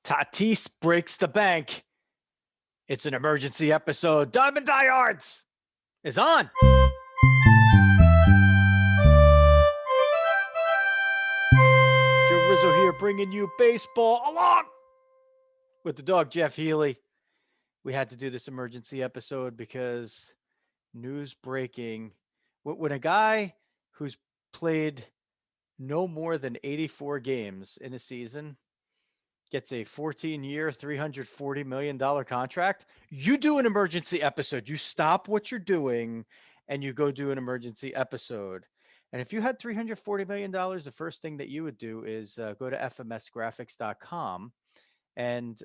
Tatis breaks the bank. It's an emergency episode. Diamond Diehards is on. Joe Rizzo here bringing you baseball along with the dog, Jeff Healy. We had to do this emergency episode because news breaking. When a guy who's played no more than 84 games in a season gets a 14-year, $340 million contract, you do an emergency episode. You stop what you're doing and you go do an emergency episode. And if you had $340 million, the first thing that you would do is go to fmsgraphics.com and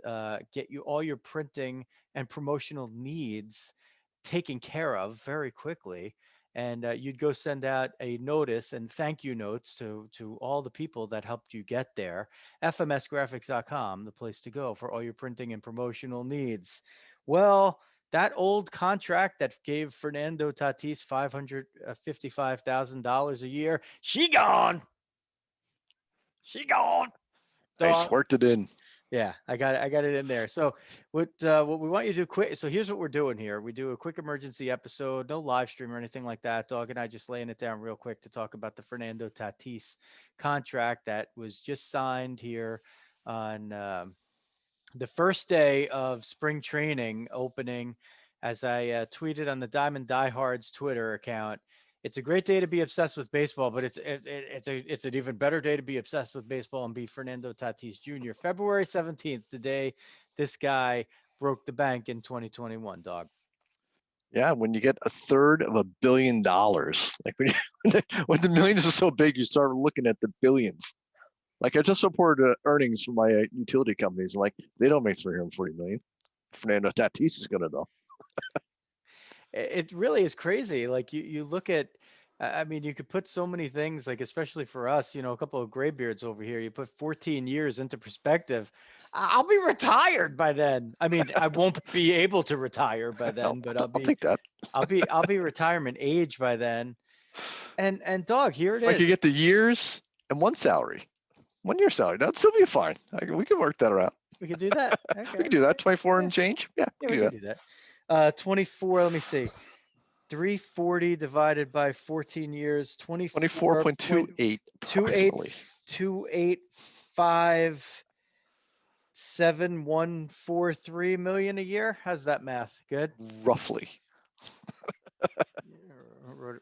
get you all your printing and promotional needs taken care of very quickly. And you'd go send out a notice and thank you notes to all the people that helped you get there. fmsgraphics.com, the place to go for all your printing and promotional needs. Well, that old contract that gave Fernando Tatis $555,000 a year, she gone. She gone. Nice, worked it in. Yeah, I got it in there. So what we want you to do quick. So here's what we're doing here. We do a quick emergency episode, no live stream or anything like that. Dog and I just laying it down real quick to talk about the Fernando Tatis contract that was just signed here on the first day of spring training opening. As I tweeted on the Diamond Diehards Twitter account, it's a great day to be obsessed with baseball, but it's an even better day to be obsessed with baseball and be Fernando Tatis Jr. February 17th, the day this guy broke the bank in 2021, dog. Yeah, when you get $1/3 billion, like when the millions are so big, you start looking at the billions. Like I just reported earnings from my utility companies, and like they don't make $340 million. Fernando Tatis is gonna though. It really is crazy. Like you look at, I mean, you could put so many things, like especially for us, a couple of graybeards over here. You put 14 years into perspective. I'll be retired by then. I mean, I won't be able to retire by then, but I'll take that. I'll be retirement age by then. And dog, here it is. I could get the years and one year salary. That'd still be fine. We can work that around. We could do that. Okay. We can do that. 24 and change. Yeah, we can do that. 24, let me see. 340 divided by 14 years, 24.28 approximately. 2857143 million a year. How's that math? Good? Roughly.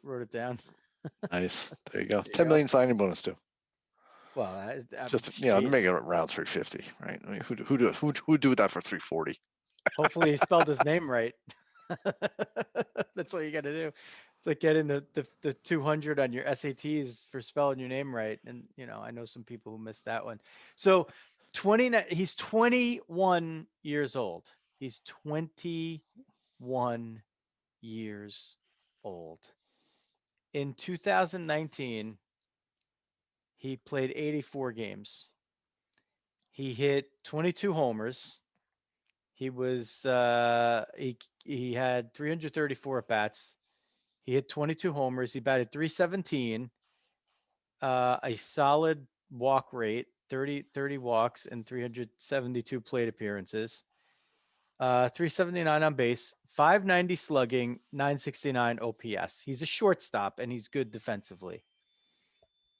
wrote it down. Nice. There you go. 10 million signing bonus too. Well, just make it around 350, right? I mean, who do that for 340? Hopefully he spelled his name right. That's all you got to do. It's like getting the 200 on your SATs for spelling your name right. And, I know some people who missed that one. So he's 21 years old. He's 21 years old. In 2019, he played 84 games. He hit 22 homers. He was he had 334 at bats. He hit 22 homers. He batted .317, a solid walk rate, 30 walks and 372 plate appearances. 379 on base, 590 slugging, 969 OPS. He's a shortstop and he's good defensively.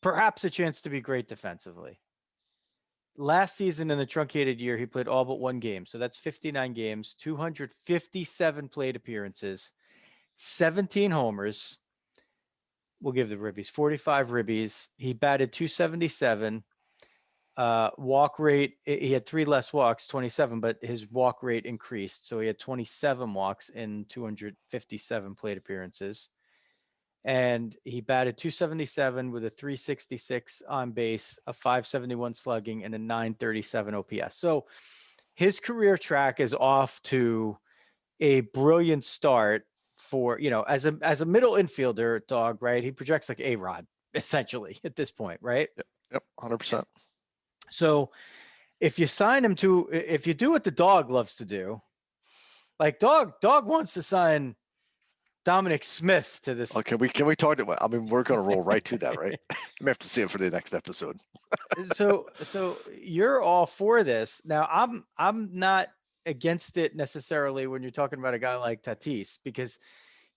Perhaps a chance to be great defensively. Last season in the truncated year, he played all but one game. So that's 59 games, 257 plate appearances, 17 homers. We'll give the ribbies, 45 ribbies. He batted .277. Walk rate, he had 3 less walks, 27, but his walk rate increased. So he had 27 walks in 257 plate appearances. And he batted .277 with a .366 on base, a .571 slugging, and a .937 OPS. So his career track is off to a brilliant start for, as a middle infielder, dog, right? He projects like A-Rod, essentially, at this point, right? Yep, 100%. So if you sign him if you do what the dog loves to do, like dog wants to sign Dominic Smith to this. Oh, can we talk to? I mean, we're gonna roll right to that, right? We have to see it for the next episode. So you're all for this. Now I'm not against it necessarily when you're talking about a guy like Tatis, because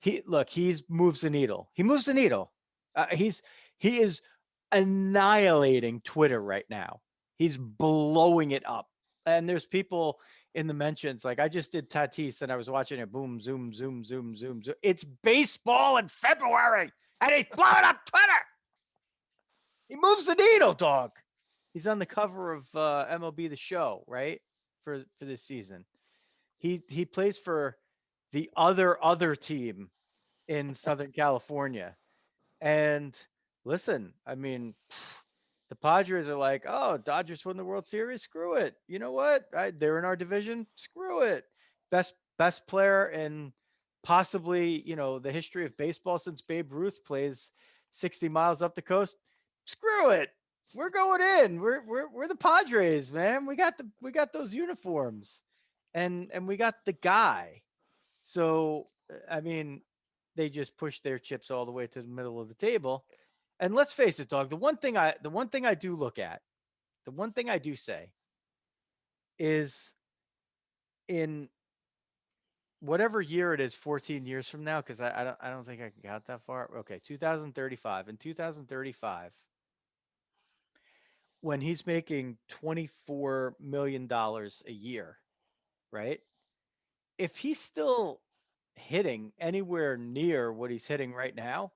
he's moves the needle. He moves the needle. He is annihilating Twitter right now. He's blowing it up. And there's people in the mentions like, I just did Tatis and I was watching it, boom, zoom, zoom, zoom, zoom, zoom. It's baseball in February and he's blowing up Twitter. He moves the needle, dog. He's on the cover of MLB The Show, right? For this season. He plays for the other team in Southern California. And listen, I mean, the Padres are like, oh, Dodgers won the World Series. Screw it. You know what? They're in our division. Screw it. Best player in possibly, the history of baseball since Babe Ruth plays 60 miles up the coast. Screw it. We're going in. We're the Padres, man. We got those uniforms, and we got the guy. So I mean, they just push their chips all the way to the middle of the table. And let's face it, dog. The one thing I do look at, the one thing I do say is, in whatever year it is, 14 years from now, because I don't think I can count that far. Okay, 2035. In 2035, when he's making $24 million a year, right? If he's still hitting anywhere near what he's hitting right now,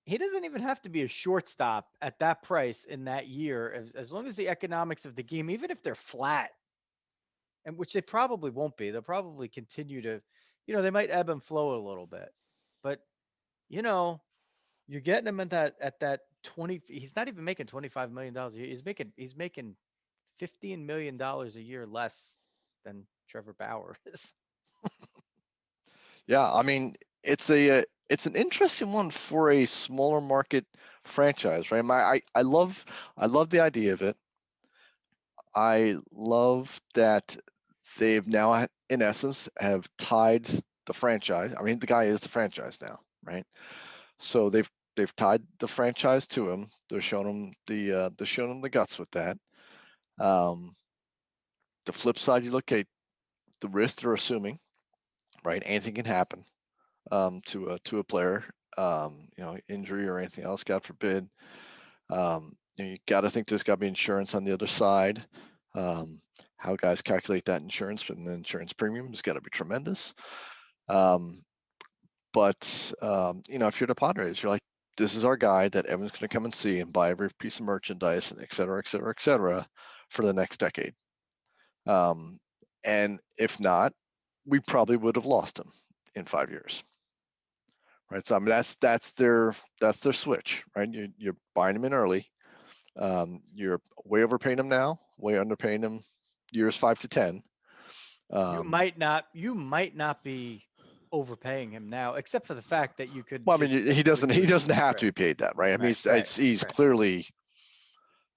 he doesn't even have to be a shortstop at that price in that year, as long as the economics of the game, even if they're flat, and which they probably won't be, they'll probably continue to, they might ebb and flow a little bit, but you know, you're getting him at that 20. He's not even making $25 million a year. He's making $15 million a year less than Trevor Bauer is. Yeah, I mean, it's an interesting one for a smaller market franchise, right? I love the idea of it. I love that they've now, in essence, have tied the franchise. I mean, the guy is the franchise now, right? So they've tied the franchise to him. They're showing him the guts with that. Um, the flip side, you look at the risk they're assuming, right? Anything can happen to a player, injury or anything else, God forbid. You got to think there's got to be insurance on the other side. How guys calculate that insurance, and the insurance premium has got to be tremendous. But if you're the Padres, you're like, this is our guy that everyone's going to come and see and buy every piece of merchandise, and et cetera, et cetera, et cetera, for the next decade. And if not, we probably would have lost him in 5 years. Right. So I mean, that's their switch, right? You're buying them in early. You're way overpaying them now, way underpaying them years 5 to 10. You might not be overpaying him now, except for the fact that you could. Well, I mean, he doesn't have to be paid that, right? I mean, he's clearly.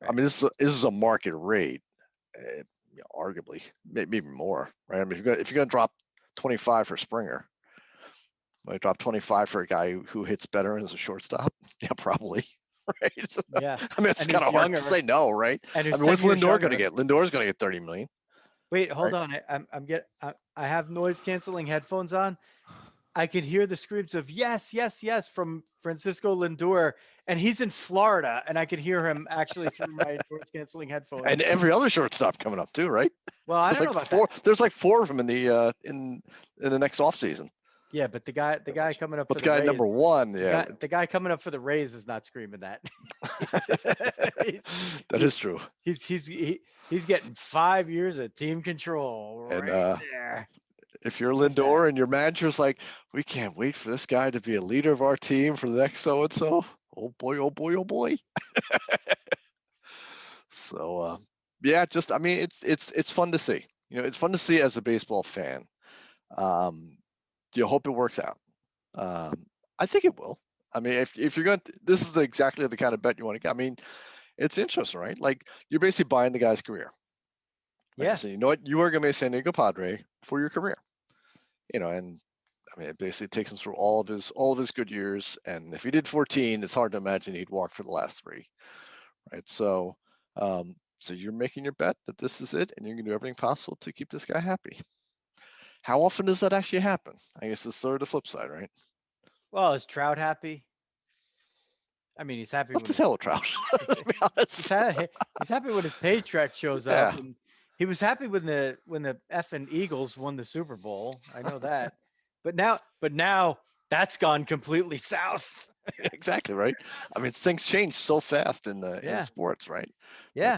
Right. I mean, this is a market rate, arguably, maybe more, right? I mean, if you're going to drop 25 for Springer, I drop 25 for a guy who hits better and is a shortstop. Yeah, probably. Right. Yeah. I mean, it's kind of hard to say no, right? I mean, what's Lindor going to get? Lindor's going to get 30 million. Wait, hold on. I have noise canceling headphones on. I can hear the screams of yes, yes, yes from Francisco Lindor, and he's in Florida, and I can hear him actually through my noise canceling headphones. And every other shortstop coming up too, right? Well, I don't know about that. There's like 4 of them in the in the next offseason. Yeah, but the guy coming up. But the guy number 1, yeah. The guy coming up for the Rays is not screaming that. That is true. He's getting 5 years of team control right there. If you're Lindor and your manager's like, we can't wait for this guy to be a leader of our team for the next so and so. Oh boy, oh boy, oh boy. So yeah, just I mean, it's fun to see. It's fun to see as a baseball fan. You hope it works out. I think it will. I mean, if you're going to, this is exactly the kind of bet you want to get. I mean, it's interesting, right? Like, you're basically buying the guy's career. Right? Yeah. So you know what? You are going to be a San Diego Padre for your career. And I mean, it basically takes him through all of his good years. And if he did 14, it's hard to imagine he'd walk for the last three, right? So you're making your bet that this is it, and you're gonna do everything possible to keep this guy happy. How often does that actually happen? I guess it's sort of the flip side, right? Well, is Trout happy? I mean, he's happy Love when to his tell Trout, he's, to be honest. he's happy when his paycheck shows up, Yeah, and he was happy when the effing Eagles won the Super Bowl. I know that, but now that's gone completely south. exactly right. I mean, things change so fast in Yeah, sports, right? yeah.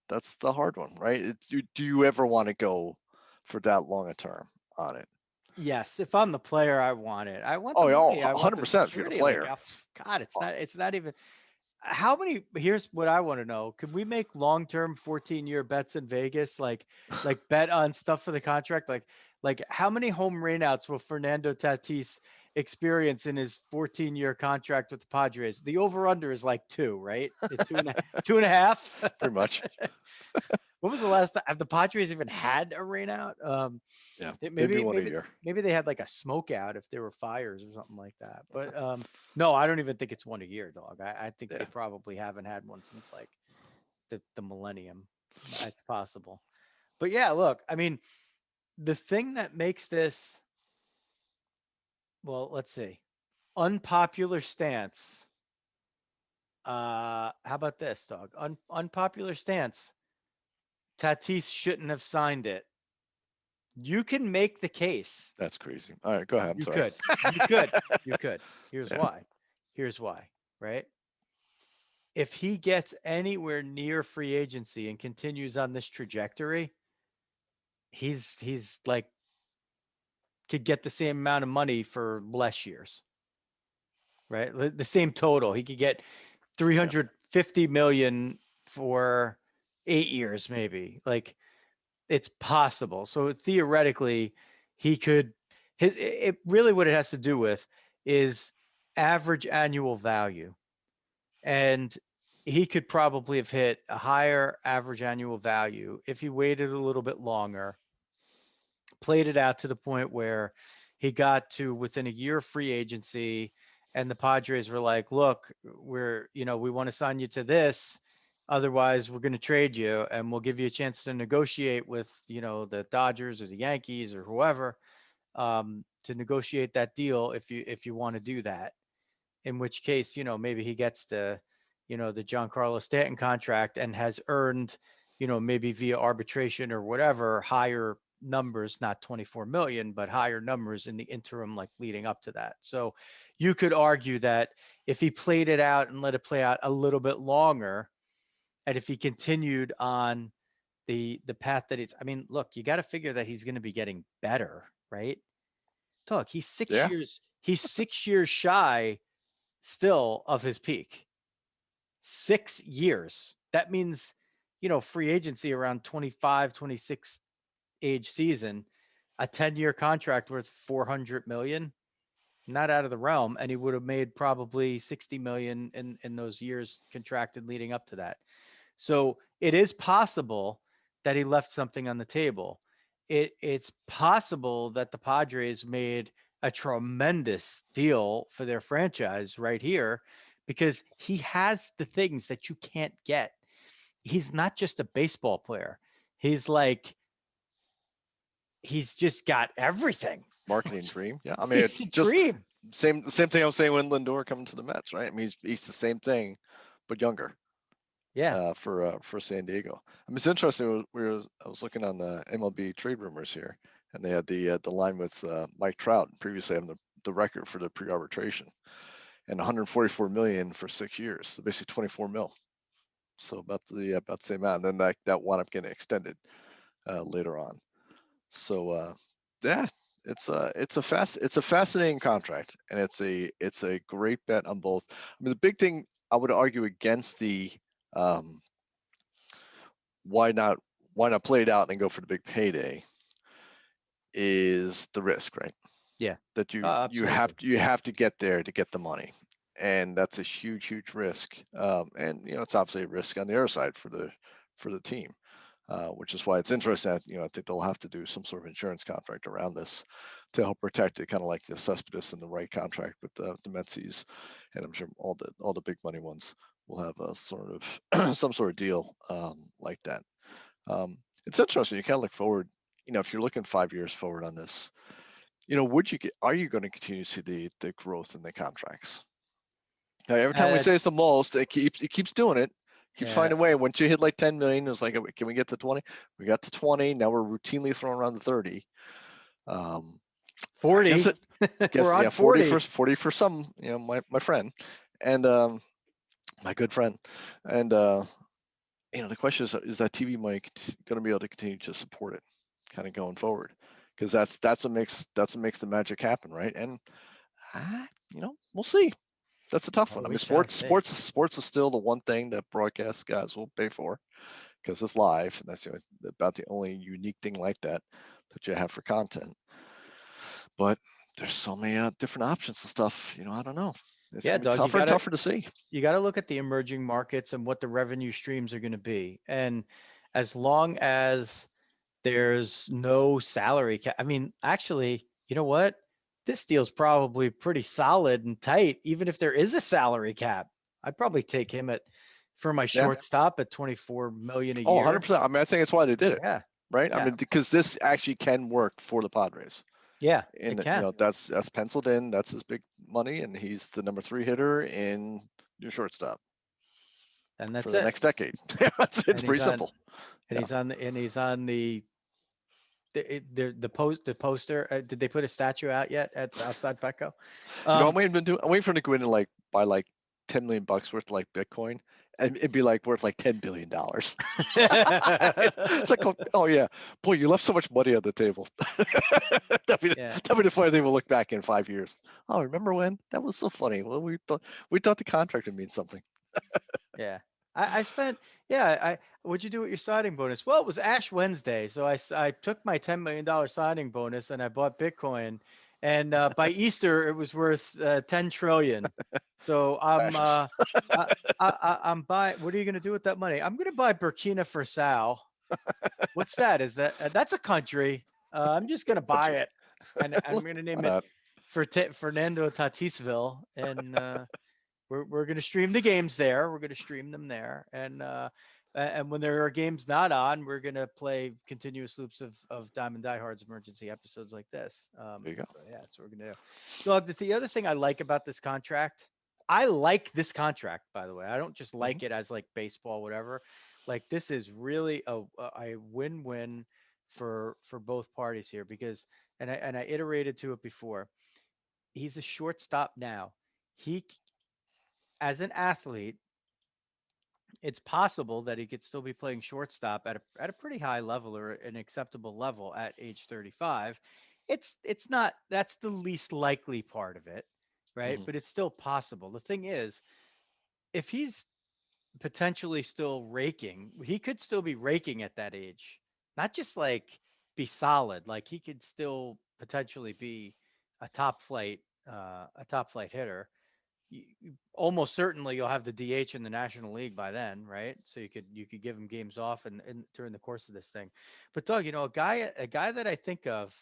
That's the hard one, right? Do you ever want to go for that long a term on it? Yes, if I'm the player, I want it. I want the Oh, yeah, money. I want the 100% if you're the security. Like, player. God, it's Uh, not. It's not even. How many? Here's what I want to know. Can we make long-term 14-year bets in Vegas? Like bet on stuff for the contract. Like how many home rainouts will Fernando Tatis experience in his 14-year contract with the Padres? The over/under is like 2, right? It's 2.5. Pretty much. When was the last time have the Padres even had a rainout? Yeah, maybe Maybe one a maybe year. maybe they had like a smoke out if there were fires or something like that. But no, I don't even think it's one a year, dog. I think they Yeah, probably haven't had one since like the millennium. That's possible. But yeah, look, I mean, the thing that makes this, well, let's see, unpopular stance. How about this, dog? Unpopular stance. Tatis shouldn't have signed it. You can make the case. that's crazy. All right, go ahead. I'm You sorry. could. You could. You could. Here's Yeah, why. Here's why, right? If he gets anywhere near free agency and continues on this trajectory, he's like could get the same amount of money for less years, right? The same total. He could get yeah, 350 million for 8 years maybe. Like it's possible. So theoretically, he could his it really what it has to do with is average annual value. And he could probably have hit a higher average annual value if he waited a little bit longer, played it out to the point where he got to within a year of free agency and the Padres were like, "Look, we want to sign you to this. Otherwise, we're going to trade you and we'll give you a chance to negotiate with, the Dodgers or the Yankees or whoever to negotiate that deal if you want to do that." In which case, maybe he gets the Giancarlo Stanton contract and has earned, maybe via arbitration or whatever, higher numbers, not 24 million, but higher numbers in the interim, like leading up to that. So you could argue that if he played it out and let it play out a little bit longer, and if he continued on the path that it's, I mean, look, you got to figure that he's going to be getting better, right? Look, yeah. he's 6 years shy still of his peak. 6 years. That means, free agency around 25, 26 age season, a 10-year contract worth 400 million, not out of the realm. And he would have made probably 60 million in those years contracted leading up to that. So it is possible that he left something on the table. It's possible that the Padres made a tremendous deal for their franchise right here because he has the things that you can't get. He's not just a baseball player. He's like he's just got everything. Marketing dream. Yeah, I mean, It's it's a just dream. same thing I was saying when Lindor coming to the Mets, right? I mean, he's the same thing, but younger. Yeah. For San Diego. I mean, it's interesting. I was looking on the MLB trade rumors here, and they had the line with Mike Trout previously having the record for the pre-arbitration, and 144 million for 6 years, so basically 24 mil. So about the same amount. And then that wound up getting extended later on. So yeah, it's a fascinating contract, and it's a great bet on both. I mean, the big thing I would argue against the um, why not play it out and go for the big payday is the risk, right? Yeah. That Absolutely. you have to get there to get the money, and that's a huge risk. And it's obviously a risk on the other side for the team. which is why it's interesting that, I think they'll have to do some sort of insurance contract around this to help protect it, kind of like the Cespedes and the right contract with the Metsies, and I'm sure all the big money ones will have a sort of some sort of deal like that. It's interesting. You kind of look forward. If you're looking 5 years forward on this, are you going to continue to see the growth in the contracts? Now, every time we say it's It's the most, it keeps doing it. Keeps yeah, finding a way. Once you hit like 10 million, it's like, can we get to 20? We got to 20. Now we're routinely throwing around the 30. Um, I guess 40. it. Guess We're yeah, on 40 40. for 40 for some. My friend, and my good friend, and the question is that TV mic going to be able to continue to support it, kind of going forward, because that's what makes the magic happen, right? And we'll see. That's a tough Well, one. I we mean, shall sports, see. sports, sports is still the one thing that broadcast guys will pay for because it's live, and that's about the only unique thing like that you have for content. But there's so many different options and stuff. I don't know. It's Yeah, gonna be Doug, tougher and tougher to see. you got to look at the emerging markets and what the revenue streams are going to be. And as long as there's no salary cap, I mean, actually, you know what? This deal's probably pretty solid and tight, even if there is a salary cap. I'd probably take him at for my Yeah. shortstop at 24 million a Oh, year. 100%. I mean, I think that's why they did it, Yeah. right? I Yeah. mean, because this actually can work for the Padres. Yeah, it And can. that's penciled in. That's his big money, and he's the number 3 hitter in your shortstop And for that's the it. next decade. It's And pretty simple. Yeah. he's on the post the poster. Did they put a statue out yet at outside Petco? I'm Um, waiting for him to go in and like buy like 10 million bucks worth of like Bitcoin, and it'd be like worth like $10 billion. It's like, oh yeah, boy, you left so much money on the table. yeah, That'd be the funny thing we'll look back in 5 years. Oh, remember when? That was so funny. Well, we thought the contract would mean something. yeah. I spent yeah. What'd you do with your signing bonus? Well, it was Ash Wednesday, so I took my $10 million signing bonus and I bought Bitcoin, and by Easter it was worth 10 trillion. So Ashes. I'm buying. What are you going to do with that money? I'm going to buy Burkina Faso. What's that? Is that that's a country? I'm just gonna buy it, and I'm gonna Why name it not? Fernando Tatisville, and we're gonna stream the games there. We're gonna stream them there, and when there are games not on, we're gonna play continuous loops of Diamond Diehards emergency episodes like this. There you go. So yeah, that's what we're gonna do. Dog, the other thing I like about this contract, I like this contract, by the way. I don't just Hmm. like it as like baseball, whatever. Like this is really a win-win for both parties here because and I iterated to it before. He's a shortstop now. He as an athlete, it's possible that he could still be playing shortstop at a pretty high level or an acceptable level at age 35. It's not that's the least likely part of it, right? Hmm. But it's still possible. The thing is, if he's potentially still raking, he could still be raking at that age. Not just like be solid, like he could still potentially be a top flight hitter. Almost certainly you'll have the DH in the National League by then, right? So you could give him games off and during the course of this thing. But Doug, a guy that I think of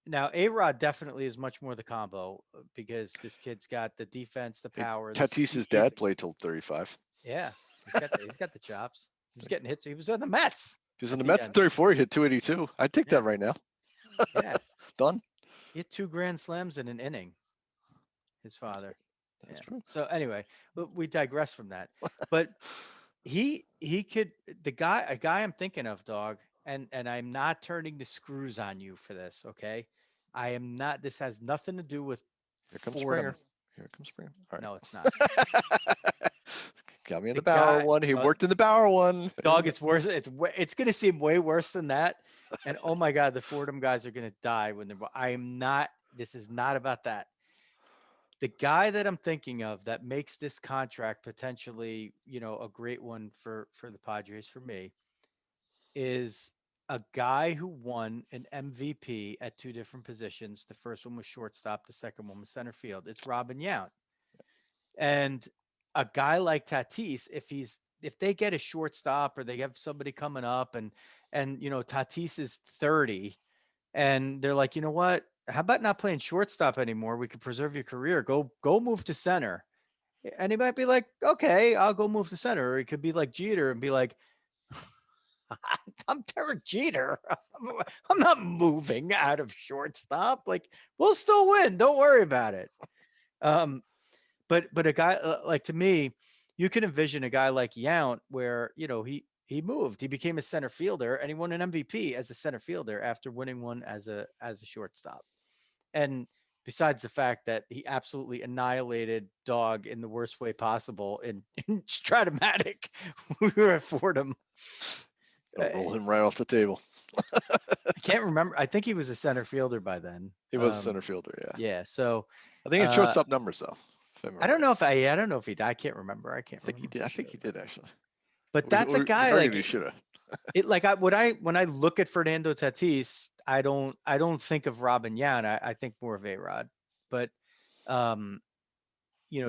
now, A-Rod definitely is much more the combo because this kid's got the defense, the Hey, power, the Tatis's speed. dad played till 35. Yeah, he's got the chops. He was getting hits. He was on the Mets He's in at the the Mets. end. 34. He hit 282. I'd take Yeah, that right now. yeah. Done. He had two grand slams in an inning. His That's, father. that's Yeah. true. So anyway, we digress from that. But he could a guy I'm thinking of, dog, and I'm not turning the screws on you for this, okay? I am not. This has nothing to do with Here comes Fordham. Springer. Here comes Springer. All No, it's not. right. Got me in The the Bauer guy, one. He worked in the Bauer one. dog, it's worse. It's going to seem way worse than that. And oh my God, the Fordham guys are going to die when they're. I am not. This is not about that. The guy that I'm thinking of that makes this contract potentially, a great one for the Padres for me is a guy who won an MVP at two different positions. The first one was shortstop. The second one was center field. It's Robin Yount. And a guy like Tatis, if he's if they get a shortstop or they have somebody coming up and Tatis is 30 and they're like, you know what? How about not playing shortstop anymore? We could preserve your career. Go move to center. And he might be like, okay, I'll go move to center. Or he could be like Jeter and be like, I'm Derek Jeter. I'm not moving out of shortstop. Like, we'll still win. Don't worry about it. Um, but a guy like, to me, you can envision a guy like Yount where he moved. He became a center fielder and he won an MVP as a center fielder after winning one as a shortstop. And besides the fact that he absolutely annihilated Dawg in the worst way possible in Stratomatic, we were at Fordham. Roll I him right off the table. can't remember. I think he was a center fielder by then. He was center fielder, yeah. Yeah. So I think it uh, shortstop numbers though. If I'm I don't right. know if I don't know if he. I can't remember. I can't I think he remember did. for I think sure. he did actually. But that's a We guy argued he like should have. it. Like when I look at Fernando Tatis, I don't think of Robin Yan. I think more of A Rod. But um,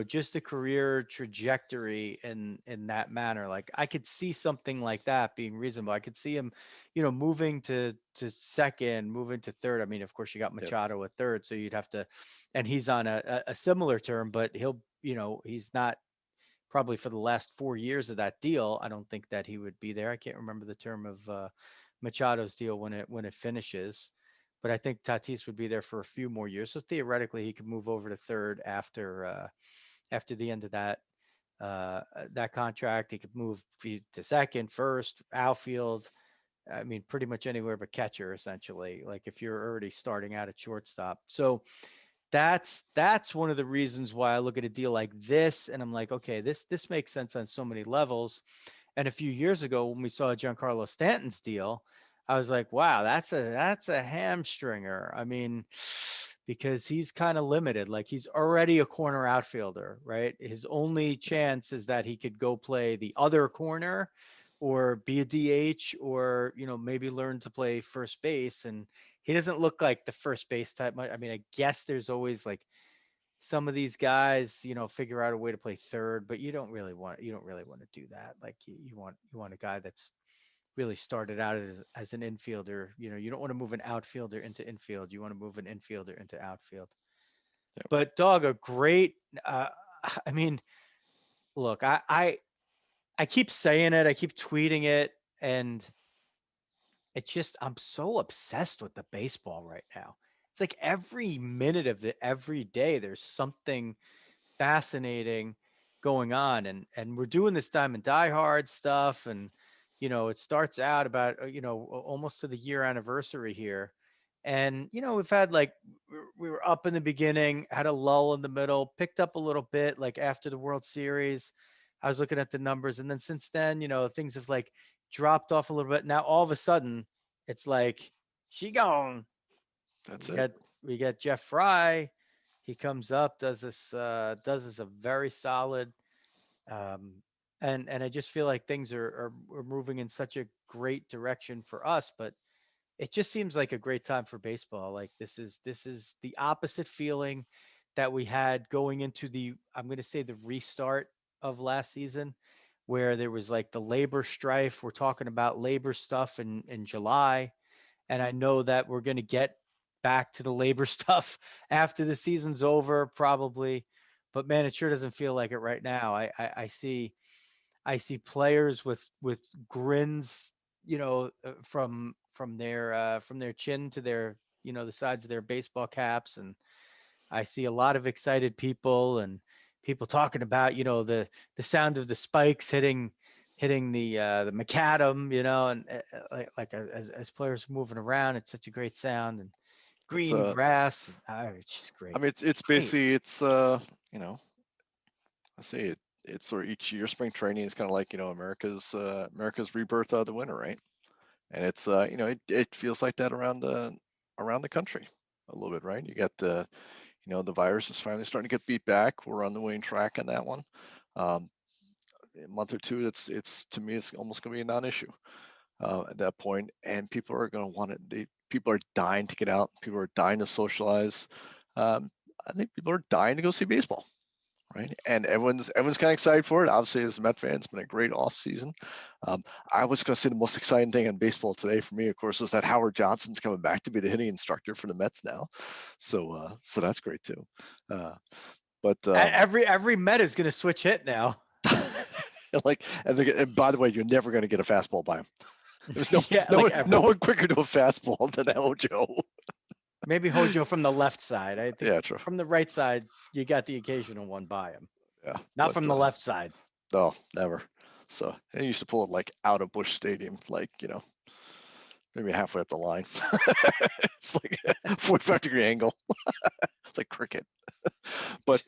just a career trajectory in that manner. Like I could see something like that being reasonable. I could see him, moving to second, moving to third. I mean, of course, you got Yep. Machado at third, so you'd have to, and he's on a similar term, but he's not probably for the last 4 years of that deal. I don't think that he would be there. I can't remember the term of Machado's deal when it finishes. But I think Tatis would be there for a few more years. So theoretically, he could move over to third after the end of that contract. He could move to second, first, outfield. I mean, pretty much anywhere but catcher, essentially. Like if you're already starting out at shortstop. So that's one of the reasons why I look at a deal like this and I'm like, okay, this makes sense on so many levels. And a few years ago when we saw Giancarlo Stanton's deal, I was like, wow, that's a hamstringer. I mean, because he's kind of limited. Like he's already a corner outfielder, right? His only chance is that he could go play the other corner or be a DH or, maybe learn to play first base. And he doesn't look like the first base type. I mean, I guess there's always like some of these guys, figure out a way to play third, but you don't really want to do that. Like you want a guy that's really started out as an infielder. You don't want to move an outfielder into infield. You want to move an infielder into outfield. Yep. But Dawg, a great. I mean, look, I keep saying it. I keep tweeting it, and it's just I'm so obsessed with the baseball right now. It's like every minute of it, every day, there's something fascinating going on, and we're doing this Diamond Diehard stuff, and it starts out about almost to the year anniversary here, and we've had like we were up in the beginning, had a lull in the middle, picked up a little bit like after the World Series. I was looking at the numbers, and then since then, things have like dropped off a little bit. Now all of a sudden, it's like she gone. That's We it. got we got Jeff Fry. He comes up, does this a very solid, um, and I just feel like things are moving in such a great direction for us. But it just seems like a great time for baseball. Like this is the opposite feeling that we had going into the I'm going to say the restart of last season, where there was like the labor strife. We're talking about labor stuff in July, and I know that we're going to get back to the labor stuff after the season's over, probably. But man, it sure doesn't feel like it right now. I see players with grins, from their chin to their the sides of their baseball caps, and I see a lot of excited people and people talking about the sound of the spikes hitting the macadam, and as players moving around, it's such a great sound and It's green grass. It's just I great. mean, it's Great. basically you know, I say it. It's sort of each year spring training is kind of like America's rebirth out of the winter, right? And it's it feels like that around the country a little bit, right? You got the virus is finally starting to get beat back. We're on the winning track on that one. Um, a month or two, it's to me, it's almost going to be a non-issue at that point, and people are going to want it. People are dying to get out. People are dying to socialize. Um, I think people are dying to go see baseball. right? And everyone's kind of excited for it. Obviously, as a Met fan, it's been a great offseason. I was going to say the most exciting thing in baseball today for me, of course, was that Howard Johnson's coming back to be the hitting instructor for the Mets now. So that's great too. But Every Met is going to switch hit now. and by the way, you're never going to get a fastball by him. There's no one quicker to a fastball than Hojo. Maybe Hojo from the left side. I think true. From the right side, you got the occasional one by him. Yeah, not from the left side. No, never. So I used to pull it like out of Busch Stadium, like maybe halfway up the line. It's like a 45-degree angle. It's like cricket. But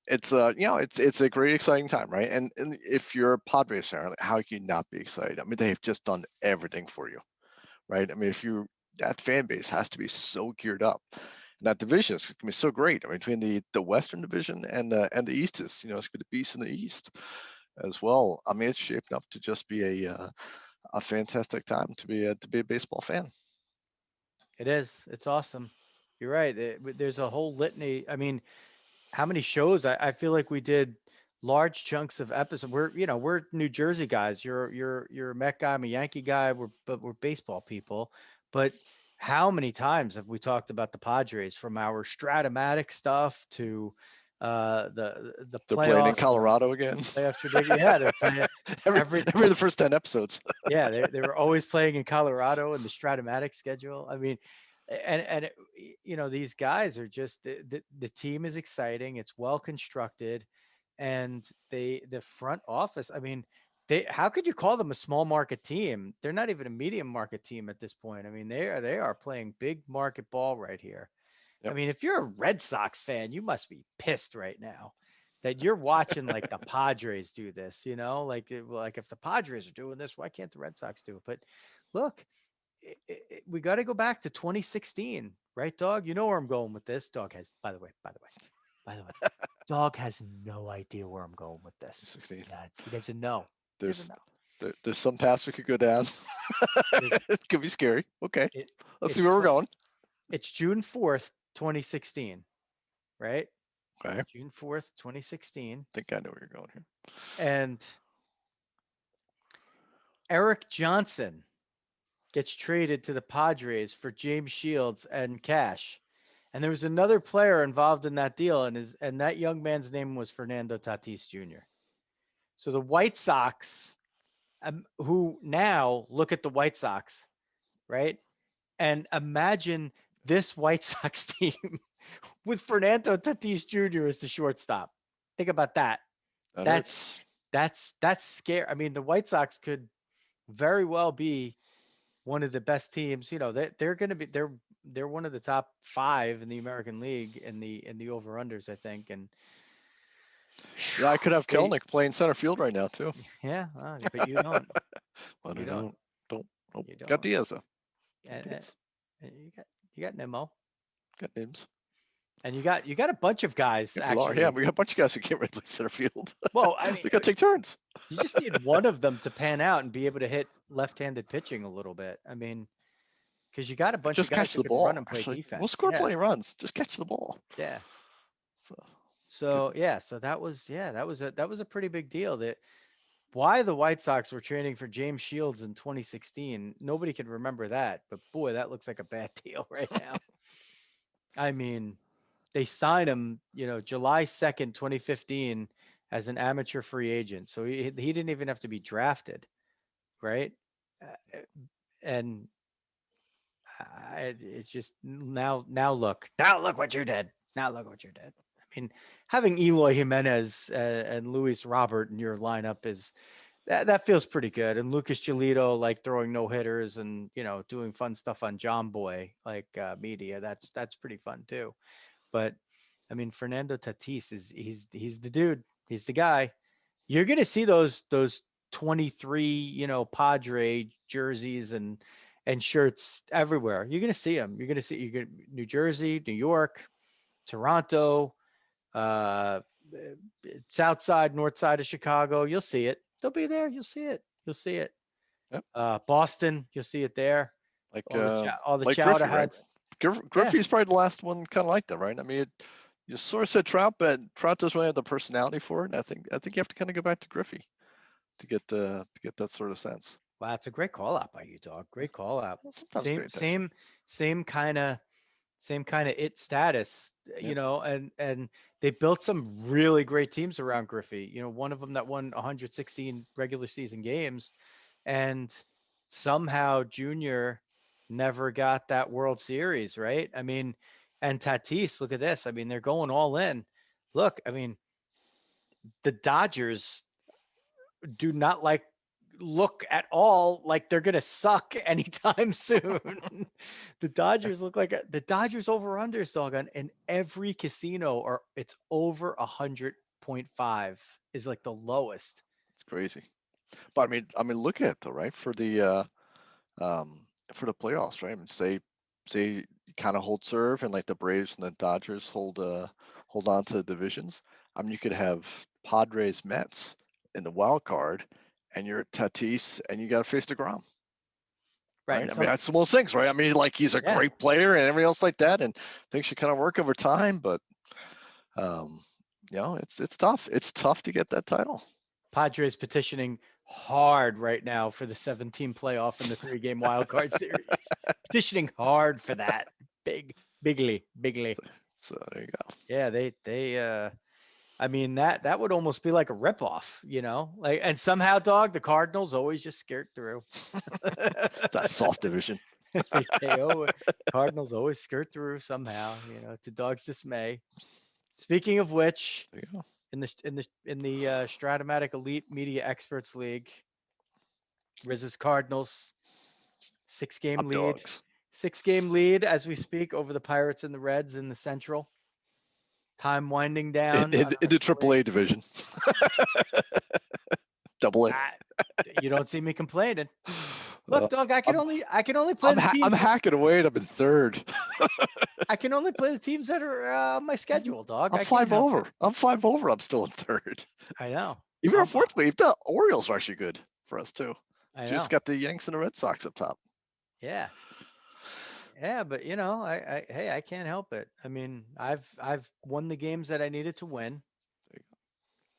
it's it's a great exciting time, right? And if you're a Padres fan, like, how can you not be excited? I mean, they've just done everything for you, right? I mean, that fan base has to be so geared up. And that division is going to be so great. I mean, between the Western Division and the East is, it's going to be in the East as well. I mean, it's shaping up to just be a fantastic time to be a baseball fan. It is. It's awesome. You're right. There's a whole litany. I mean, how many shows? I feel like we did large chunks of episodes. We're New Jersey guys. You're a Met guy. I'm a Yankee guy. But we're baseball people. But how many times have we talked about the Padres, from our Stratomatic stuff to the they're playoffs, playing in Colorado again. Playoff tradition. Yeah, they're playing every the first 10 episodes. Yeah, they were always playing in Colorado in the Stratomatic schedule. I mean, and these guys are just the team is exciting. It's well constructed, and the front office. I mean, how could you call them a small market team? They're not even a medium market team at this point. I mean, they are playing big market ball right here. Yep. I mean, if you're a Red Sox fan, you must be pissed right now that you're watching like the Padres do this, like if the Padres are doing this, why can't the Red Sox do it? But look, we got to go back to 2016, right, Dawg? You know where I'm going with this. Dawg has, by the way, Dawg has no idea where I'm going with this. 16. Yeah, he doesn't know. There's some paths we could go down. It could be scary. Okay, let's see where we're going. It's June 4th, 2016, right? Okay. June 4th, 2016. I think I know where you're going here. And Eric Johnson gets traded to the Padres for James Shields and cash. And there was another player involved in that deal, and that young man's name was Fernando Tatis Jr. So the White Sox, who now look at the White Sox, right? And imagine this White Sox team with Fernando Tatis Jr. as the shortstop. Think about that. That's scary. I mean, the White Sox could very well be one of the best teams. They're going to be they're one of the top 5 in the American League in the over-unders, I think. And yeah, I could have Kelnick playing center field right now too. Yeah, but you don't. Well, you don't. You don't. Got Diaz though. You got Nemo. Got Nims. And you got a bunch of guys. Actually, yeah, we got a bunch of guys who can't really play center field. Well, I mean, they got to take turns. You just need one of them to pan out and be able to hit left-handed pitching a little bit. I mean, because you got a bunch of guys catch who the ball. Run and play defense. We'll score plenty of runs. Just catch the ball. Yeah. So that was a pretty big deal. That why the White Sox were training for James Shields in 2016. Nobody can remember that, but boy, that looks like a bad deal right now. I mean, they signed him, July 2nd, 2015 as an amateur free agent. So he didn't even have to be drafted. Right. And it's just now look what you did. Now look what you did. I mean, having Eloy Jimenez and Luis Robert in your lineup that feels pretty good. And Lucas Giolito, like throwing no hitters and, doing fun stuff on John Boy, like media. That's pretty fun too. But I mean, Fernando Tatis he's the dude. He's the guy. You're going to see those 23, Padre jerseys and shirts everywhere. You're going to see them. You're going to see New Jersey, New York, Toronto, south side, north side of Chicago. You'll see it. They'll be there. You'll see it. Yep. Boston, you'll see it there. Like all the chowder hats. Griffey's probably the last one kind of like that, right? I mean, You sort of said Trout, but Trout doesn't really have the personality for it. I think you have to kind of go back to Griffey to get that sort of sense. Wow, that's a great call out by you, Dog. Great call out. Well, sometimes pay Same, attention. same, same kind of, same kind of it status, Yep. and they built some really great teams around Griffey. One of them that won 116 regular season games, and somehow Junior never got that World Series, right? I mean, and Tatis, look at this. I mean, they're going all in. Look, I mean, the Dodgers do not look at all like they're going to suck anytime soon. The Dodgers look like the Dodgers over unders, dog, on in every casino, or it's over 100.5 is like the lowest. It's crazy. But I mean, look at it though, right? For the playoffs, right? I mean, say you kind of hold serve, and like the Braves and the Dodgers hold on to the divisions. I mean, you could have Padres Mets in the wild card, and you're at Tatis, and you got to face DeGrom, Right. right? I mean, that's one of those things, right? I mean, like he's a Yeah. great player and everything else like that, and things should kind of work over time. But it's tough. It's tough to get that title. Padres petitioning hard right now for the 17 playoff and the 3-game wild card series. Petitioning hard for that. Bigly. So there you go. Yeah, they I mean, that would almost be like a ripoff, like, and somehow, Dog, the Cardinals always just skirt through. It's that soft division. Cardinals always skirt through somehow, to Dog's dismay. Speaking of which, There you go. in the Stratomatic Elite Media Experts League, Riz's Cardinals, 6-game Up lead. dogs. 6-game lead as we speak over the Pirates and the Reds in the Central. Time winding down In the AAA division. Double A. You don't see me complaining. Look, Dog, I can only play the teams. I'm hacking away, and I'm in third. I can only play the teams that are on my schedule, Dog. I'm 5 over. I'm 5 over. I'm still in third. I know. Even our fourth lead, the Orioles are actually good for us too. I know. Just got the Yanks and the Red Sox up top. Yeah. Yeah, but I can't help it. I mean, I've won the games that I needed to win.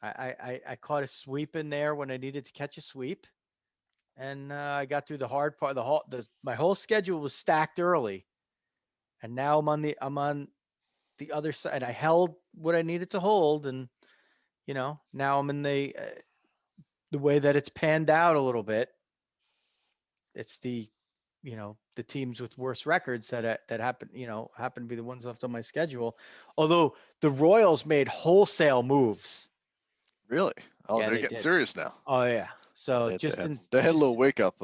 I caught a sweep in there when I needed to catch a sweep, and I got through the hard part. My whole schedule was stacked early, and now I'm on the other side. And I held what I needed to hold, and now I'm in the way that it's panned out a little bit. It's the teams with worse records that happen to be the ones left on my schedule. Although the Royals made wholesale moves. Really? Oh, Yeah, they're they getting did. serious now. Oh yeah. So they had a little wake up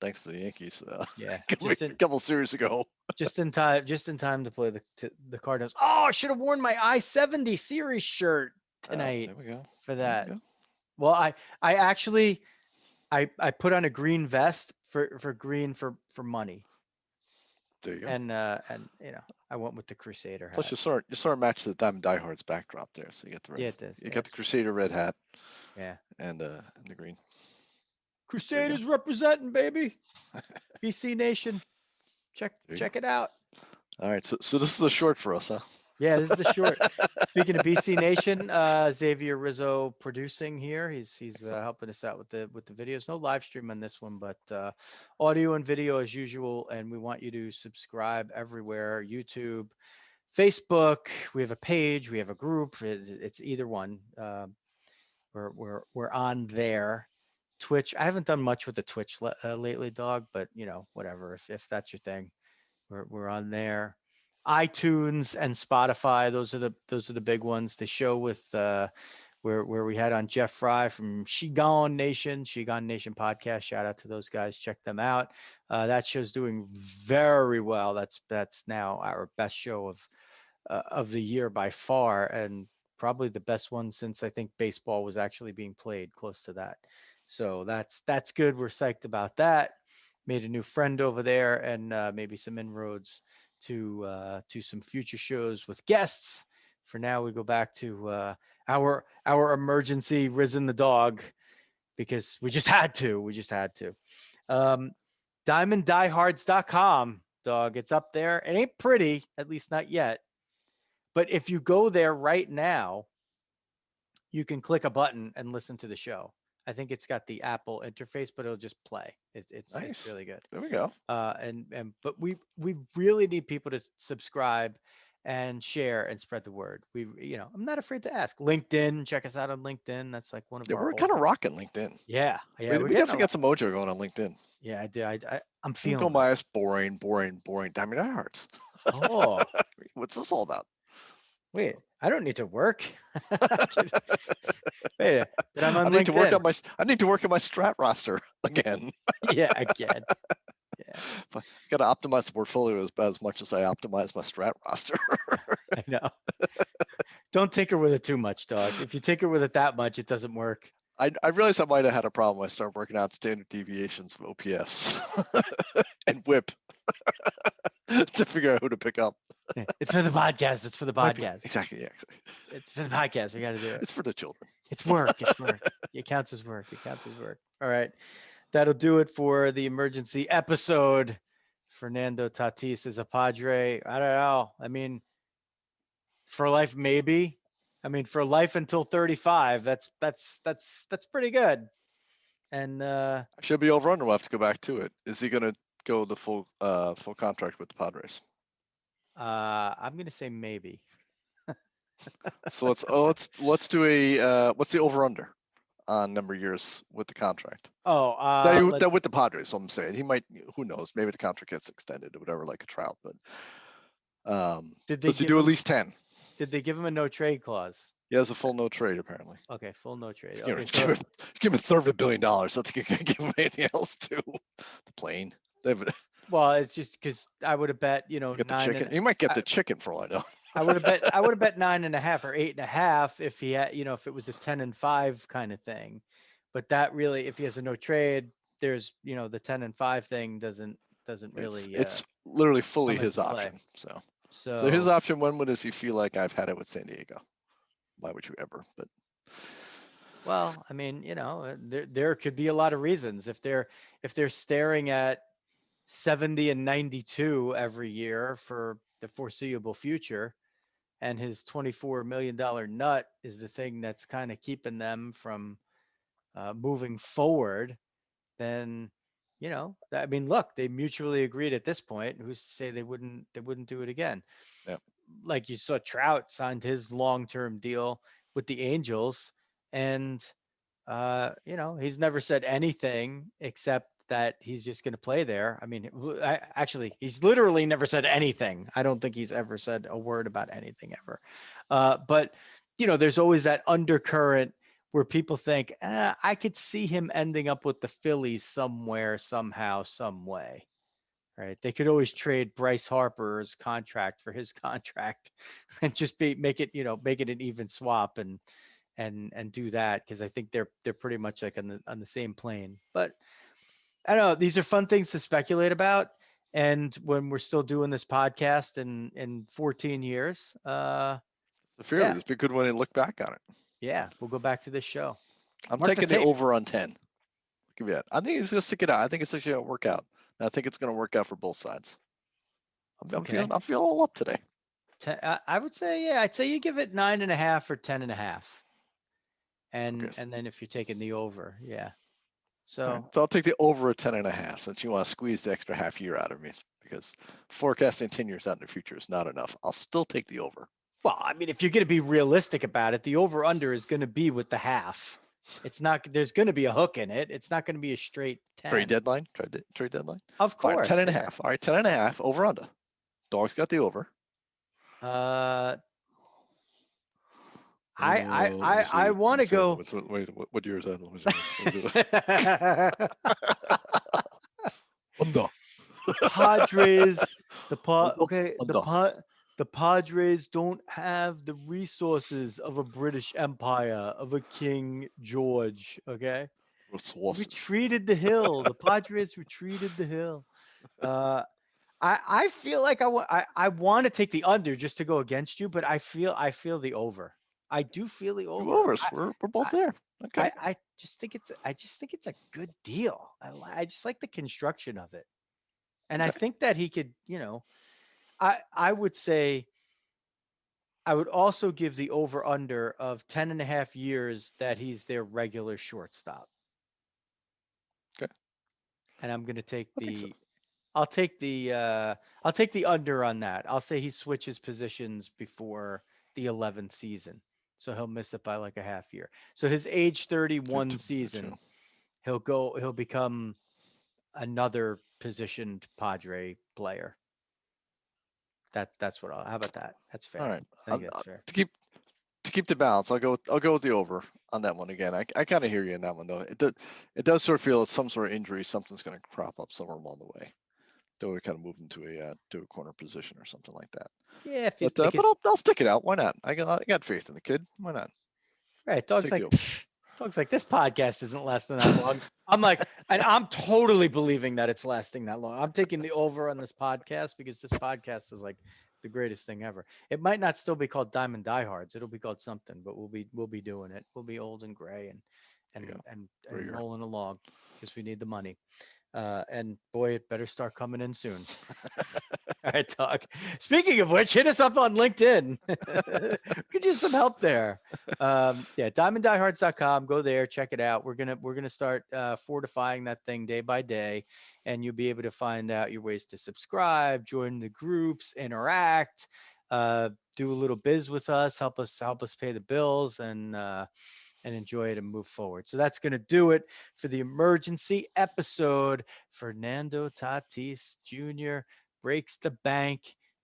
thanks to the Yankees. Yeah, a couple series ago. just in time to play the Cardinals. Oh, I should have worn my I-70 series shirt tonight. There we go. For that. Well, I actually I put on a green vest for green for money. There you go. And I went with the Crusader hat. Plus, you sort of match the Diamond Diehards backdrop there, so you get the red. Yeah, it does. You got the Crusader red hat. Yeah. And the green. Crusaders representing, baby. BC Nation. Check it out. All right, so this is the short for us, huh? Yeah, this is the short. Speaking of BC Nation, Xavier Rizzo producing here. He's helping us out with the videos. No live stream on this one, but audio and video as usual. And we want you to subscribe everywhere: YouTube, Facebook. We have a page. We have a group. It's either one. We're on there. Twitch. I haven't done much with the Twitch lately, Dog. But whatever. If that's your thing, we're on there. iTunes and Spotify. Those are the big ones. The show with where we had on Jeff Fry from Shigon Nation podcast. Shout out to those guys. Check them out. That show's doing very well. That's now our best show of the year by far, and probably the best one since I think baseball was actually being played, close to that. So that's good. We're psyched about that. Made a new friend over there, and maybe some inroads to some future shows with guests. For now, we go back to our emergency Risen the Dog, because we just had to. DiamondDiehards.com, Dog. It's up there. It ain't pretty, at least not yet, But if you go there right now, you can click a button and listen to the show. I think it's got the Apple interface, but it'll just play. It's Nice. really good. There we go. And but we really need people to subscribe and share and spread the word. I'm not afraid to ask. LinkedIn, check us out on LinkedIn. That's like one of Yeah, our we're kind of older. rocking LinkedIn. Yeah, We, we're we getting a definitely got lot. some mojo going on LinkedIn. Yeah, I do. I'm You feeling go by it. us boring, boring, boring. Diamond Diehards. Oh, What's this all about? wait, I don't need to work. Wait, but I'm on I need to work LinkedIn. on my. I need to work on my strat roster again. Yeah, again. Yeah, Got to optimize the portfolio as much as I optimize my strat roster. I know. Don't tinker with it too much, Dawg. If you tinker with it that much, it doesn't work. I realized I might have had a problem when I started working out standard deviations of OPS and whip to figure out who to pick up. It's for the podcast. It's for the podcast. Exactly. Yeah. Exactly. It's for the podcast. We got to do it. It's for the children. It's work. It's work. It counts as work. It counts as work. All right. That'll do it for the emergency episode. Fernando Tatis is a Padre. I don't know. I mean, for life, maybe. I mean, for life until 35, that's pretty good. And I should be over under. We'll have to go back to it. Is he going to go the full contract with the Padres? I'm gonna say maybe. So let's do a what's the over under on number of years with the contract? That with the Padres. So I'm saying he might. Who knows? Maybe the contract gets extended or whatever, like a Trout. But does he do at least 10? Did they give him a no trade clause? He has a full no trade apparently. Okay, full no trade. You know, Okay, so give him a third of $1 billion. I don't think you can give him anything else too. The plane. well, it's just because I would have bet, Get the chicken. He might get the chicken for all I know. I would have bet 9.5 or 8.5 if he had, if it was a 10-5 kind of thing. But that really, if he has a no trade, there's, the 10-5 thing doesn't really. It's literally fully his option. So his option. When does he feel like I've had it with San Diego? Why would you ever? But well, I mean, there could be a lot of reasons if they're staring at 70 and 92 every year for the foreseeable future, and his $24 million nut is the thing that's kind of keeping them from moving forward, then I mean, look, they mutually agreed at this point. Who's to say they wouldn't do it again? Yeah. Like you saw, Trout signed his long-term deal with the Angels, and he's never said anything except that he's just going to play there. I mean, actually, he's literally never said anything. I don't think he's ever said a word about anything ever. But there's always that undercurrent where people think, I could see him ending up with the Phillies somewhere, somehow, some way. Right? They could always trade Bryce Harper's contract for his contract, and just make it an even swap and do that, because I think they're pretty much like on the same plane. But I don't know. These are fun things to speculate about. And when we're still doing this podcast in 14 years, the Phillies, it'd be a good one to look back on it. Yeah, we'll go back to this show. I'm taking the over on 10. Give you that. I think he's going to stick it out. I think it's actually going to work out. And I think it's going to work out for both sides. I'm feeling all up today. I would say, I'd say you give it 9.5 or 10.5. And then if you're taking the over, yeah. So I'll take the over at 10.5 since you want to squeeze the extra half year out of me, because forecasting 10 years out in the future is not enough. I'll still take the over. Well, I mean, if you're going to be realistic about it, the over under is going to be with the half. It's not. There's going to be a hook in it. It's not going to be a straight 10. Trade deadline. Trade deadline. Of course. 10.5. Yeah. All right, 10.5 over under. Dog's got the over. I want to go. Wait, what year is that? Under. Padres. The Padres don't have the resources of a British Empire, of a King George. Okay. Retreated the hill. The Padres retreated the hill. I feel like I want to take the under just to go against you, but I feel the over. I do feel the over. We're both there. Okay. I just think it's a good deal. I just like the construction of it, and I think that he could. I would say I would also give the over under of 10 and a half years that he's their regular shortstop. Okay. And I'm going to take I think so. I'll take the under on that. I'll say he switches positions before the 11th season. So he'll miss it by like a half year. So his age 31 Good too. season, he'll become another positioned Padre player. That's what how about that? That's All fair. right. I think that's fair. To keep the balance, I'll go with the over on that one again. I kind of hear you in that one though. It does sort of feel it's some sort of injury, something's going to crop up somewhere along the way. Though we kind of move into to a corner position or something like that. Yeah, if he's But like his, I'll stick it out. Why not? I got faith in the kid. Why not? right, Dog's Take the like over. Dog's like this podcast isn't lasting that long. I'm like, and I'm totally believing that it's lasting that long. I'm taking the over on this podcast because this podcast is like the greatest thing ever. It might not still be called Diamond Diehards. It'll be called something, but we'll be doing it. We'll be old and gray and rolling along because we need the money. And boy, it better start coming in soon. All right, Dog. Speaking of which, hit us up on LinkedIn. We could use some help there. Yeah, diamonddiehards.com. Go there, check it out. We're gonna start fortifying that thing day by day, and you'll be able to find out your ways to subscribe, join the groups, interact, do a little biz with us, help us pay the bills, and enjoy it and move forward. So that's going to do it for the emergency episode. Fernando Tatis Jr. breaks the bank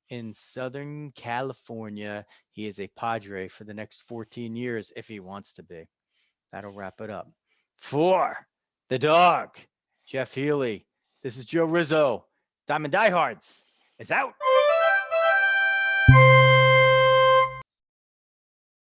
in Southern California. He is a Padre for the next 14 years if he wants to be. That'll wrap it up. For the Dawg, Jeff Healy, this is Joe Rizzo. Diamond Diehards is out.